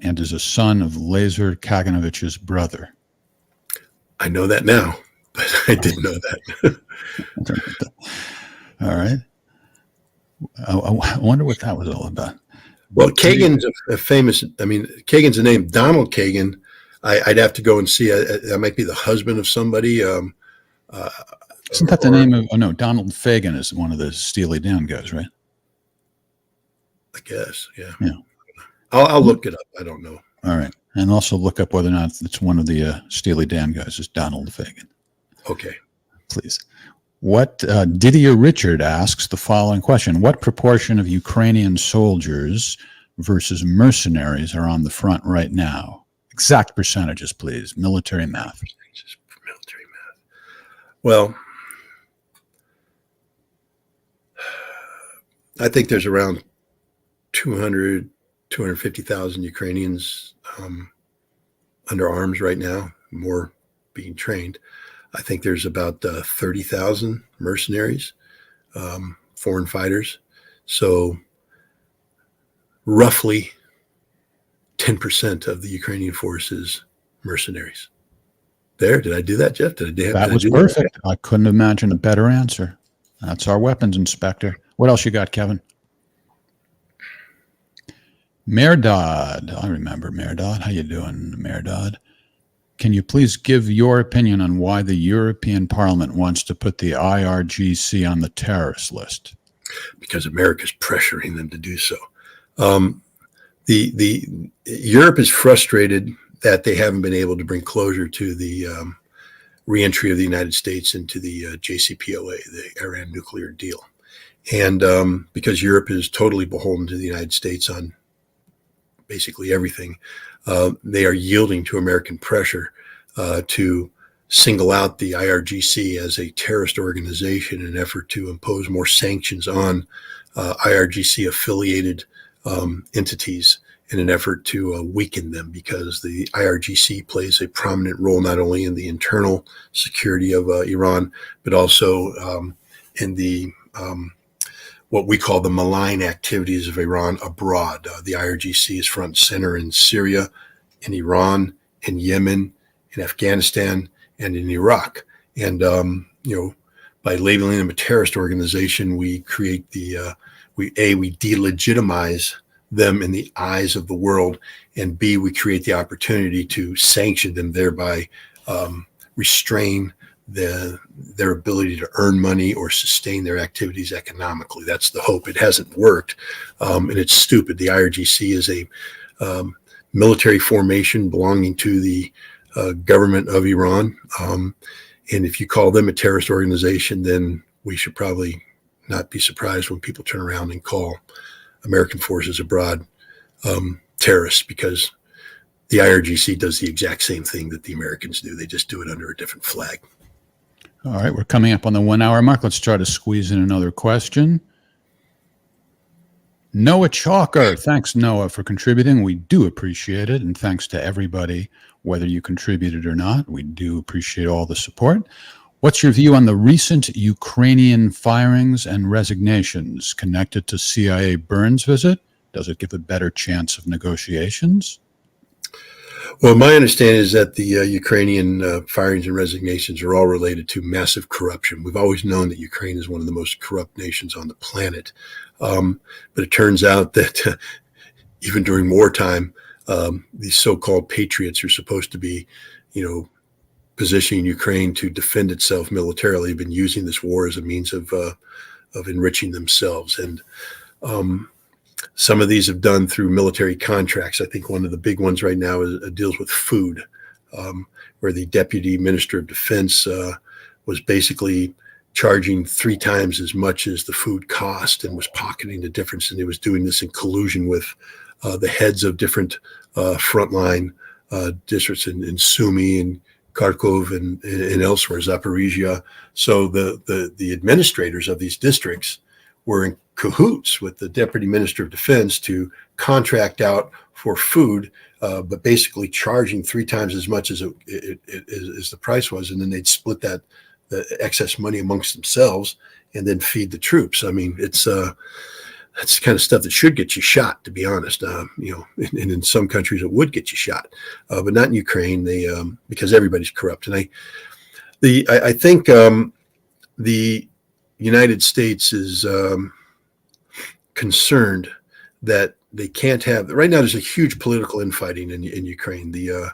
and is a son of Lazar Kaganovich's brother? I know that now, but I didn't know that. All right. I wonder what that was all about. Well, Kagan's a famous, Kagan's a name. Donald Kagan, I'd have to go and see. That might be the husband of somebody. Isn't that the name of, no, Donald Fagan is one of the Steely Dan guys, right? I guess. Yeah. Yeah. I'll look it up. I don't know. All right. And also look up whether or not it's one of the Steely Dan guys is Donald Fagen, Okay. please. What Didier Richard asks the following question: what proportion of Ukrainian soldiers versus mercenaries are on the front right now? Exact percentages, please. Military math. Military math. Well, I think there's around 250,000 Ukrainians under arms right now, more being trained. I think there's about 30,000 mercenaries, foreign fighters. So roughly 10% of the Ukrainian forces mercenaries. There, did I do that, Jeff? That was perfect. I couldn't imagine a better answer. That's our weapons inspector. What else you got, Kevin? Merdad. I remember Merdad. How you doing, Merdad? Can you please give your opinion on why the European Parliament wants to put the IRGC on the terrorist list? Because America's pressuring them to do so. The Europe is frustrated that they haven't been able to bring closure to the reentry of the United States into the JCPOA, the Iran nuclear deal. And because Europe is totally beholden to the United States on basically everything, they are yielding to American pressure to single out the IRGC as a terrorist organization in an effort to impose more sanctions on IRGC-affiliated entities in an effort to weaken them, because the IRGC plays a prominent role not only in the internal security of Iran, but also in the what we call the malign activities of Iran abroad. The IRGC is front and center in Syria, in Iran, in Yemen, in Afghanistan, and in Iraq. And by labeling them a terrorist organization, we create we delegitimize them in the eyes of the world, and B, we create the opportunity to sanction them, thereby restrain their ability to earn money or sustain their activities economically. That's the hope. It hasn't worked, and it's stupid. The IRGC is a military formation belonging to the government of Iran, and if you call them a terrorist organization, then we should probably not be surprised when people turn around and call American forces abroad terrorists, because the IRGC does the exact same thing that the Americans do. They just do it under a different flag. All right, we're coming up on the 1 hour mark. Let's try to squeeze in another question. Noah Chalker. Thanks, Noah, for contributing. We do appreciate it. And thanks to everybody, whether you contributed or not. We do appreciate all the support. What's your view on the recent Ukrainian firings and resignations connected to CIA Burns' visit? Does it give a better chance of negotiations? Well, my understanding is that the Ukrainian firings and resignations are all related to massive corruption. We've always known that Ukraine is one of the most corrupt nations on the planet. But it turns out that even during wartime, these so-called patriots who are supposed to be, positioning Ukraine to defend itself militarily have been using this war as a means of enriching themselves. And some of these have done through military contracts. I think one of the big ones right now deals with food, where the deputy minister of defense was basically charging 3 times as much as the food cost and was pocketing the difference. And he was doing this in collusion with the heads of different frontline districts in Sumy and Kharkov and elsewhere, Zaporizhia. So the administrators of these districts were in cahoots with the deputy minister of defense to contract out for food, but basically charging 3 times as much as the price was, and then they'd split the excess money amongst themselves and then feed the troops. I mean, that's the kind of stuff that should get you shot, to be honest. And in some countries it would get you shot, but not in Ukraine. Because everybody's corrupt. And I think the United States is concerned that they can't have. Right now, there's a huge political infighting in Ukraine. The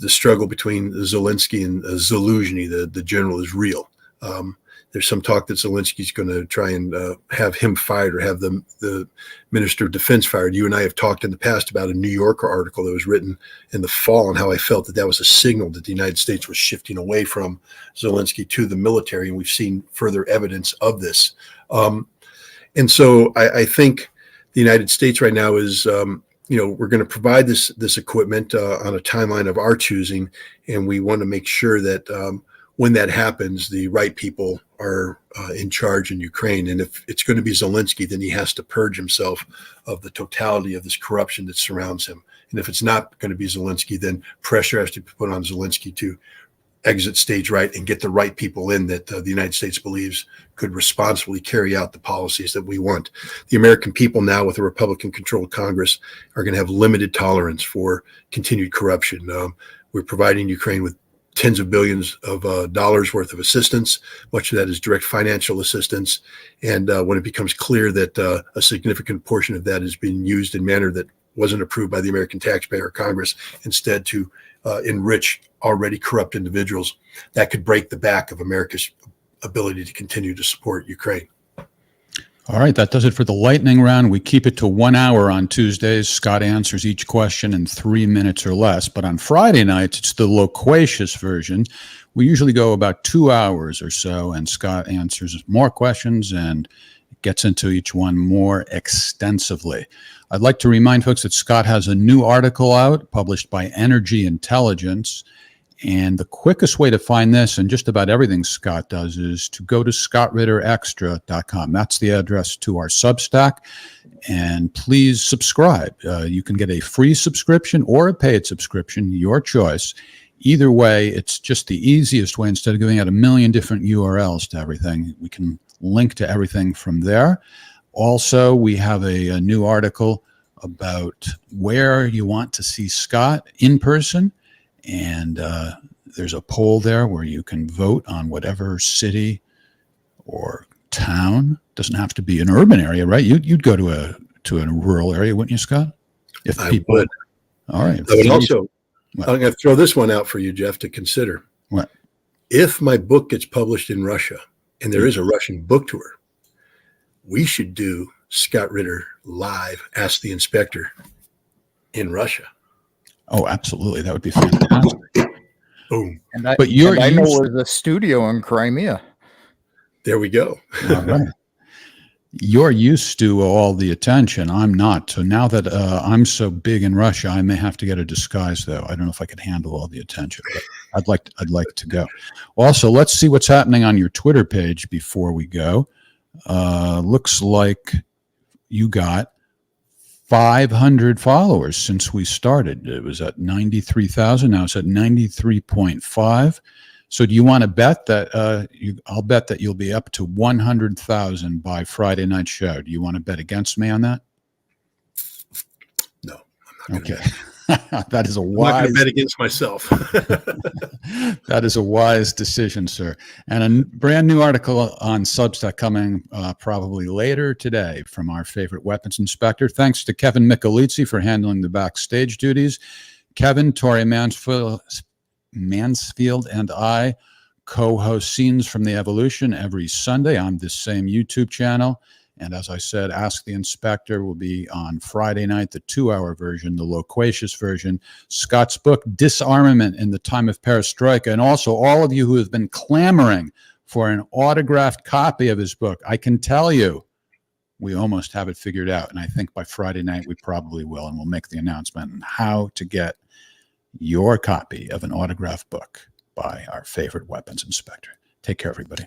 struggle between Zelensky and Zaluzhny, the general, is real. There's some talk that Zelensky's going to try and have him fired or have the Minister of Defense fired. You and I have talked in the past about a New Yorker article that was written in the fall and how I felt that was a signal that the United States was shifting away from Zelensky to the military, and we've seen further evidence of this. And so I think the United States right now is, we're going to provide this equipment on a timeline of our choosing, and we want to make sure that when that happens, the right people are in charge in Ukraine. And if it's going to be Zelensky, then he has to purge himself of the totality of this corruption that surrounds him. And if it's not going to be Zelensky, then pressure has to be put on Zelensky to exit stage right and get the right people in that the United States believes could responsibly carry out the policies that we want. The American people now, with a Republican-controlled Congress, are going to have limited tolerance for continued corruption. We're providing Ukraine with tens of billions of dollars worth of assistance. Much of that is direct financial assistance. And when it becomes clear that a significant portion of that is being used in a manner that wasn't approved by the American taxpayer or Congress, instead to enrich already corrupt individuals, that could break the back of America's ability to continue to support Ukraine. All right, that does it for the lightning round. We keep it to 1 hour on Tuesdays. Scott answers each question in 3 minutes or less. But on Friday nights, it's the loquacious version. We usually go about 2 hours or so, and Scott answers more questions and gets into each one more extensively. I'd like to remind folks that Scott has a new article out published by Energy Intelligence. And the quickest way to find this and just about everything Scott does is to go to scottritterextra.com. That's the address to our Substack. And please subscribe. You can get a free subscription or a paid subscription, your choice. Either way, it's just the easiest way. Instead of giving out a million different URLs to everything, we can link to everything from there. Also, we have a new article about where you want to see Scott in person. And there's a poll there where you can vote on whatever city or town. Doesn't have to be an urban area, right? You'd go to a rural area, wouldn't you, Scott? If I people would. All right. I would also. What? I'm going to throw this one out for you, Jeff, to consider. What? If my book gets published in Russia, and there is a Russian book tour, we should do Scott Ritter live, Ask the Inspector, in Russia. Oh, absolutely. That would be fantastic. Boom. And I, But I know there's a studio in Crimea. There we go. All right. You're used to all the attention. I'm not. So now that I'm so big in Russia, I may have to get a disguise, though. I don't know if I could handle all the attention, but I'd like to go. Also, let's see what's happening on your Twitter page before we go. Looks like you got 500 followers since we started. It was at 93,000. Now it's at 93.5. So do you want to bet that I'll bet that you'll be up to 100,000 by Friday night show. Do you want to bet against me on that? No, I'm not Okay. That is a I'm not wise going to bet against myself. that is a wise decision, sir. And a brand new article on Substack coming probably later today from our favorite weapons inspector. Thanks to Kevin Michelizzi for handling the backstage duties. Kevin, Tori Mansfield, and I co-host Scenes from the Evolution every Sunday on this same YouTube channel. And as I said, Ask the Inspector will be on Friday night, the 2-hour version, the loquacious version. Scott's book, Disarmament in the Time of Perestroika. And also all of you who have been clamoring for an autographed copy of his book. I can tell you, we almost have it figured out. And I think by Friday night, we probably will. And we'll make the announcement on how to get your copy of an autographed book by our favorite weapons inspector. Take care, everybody.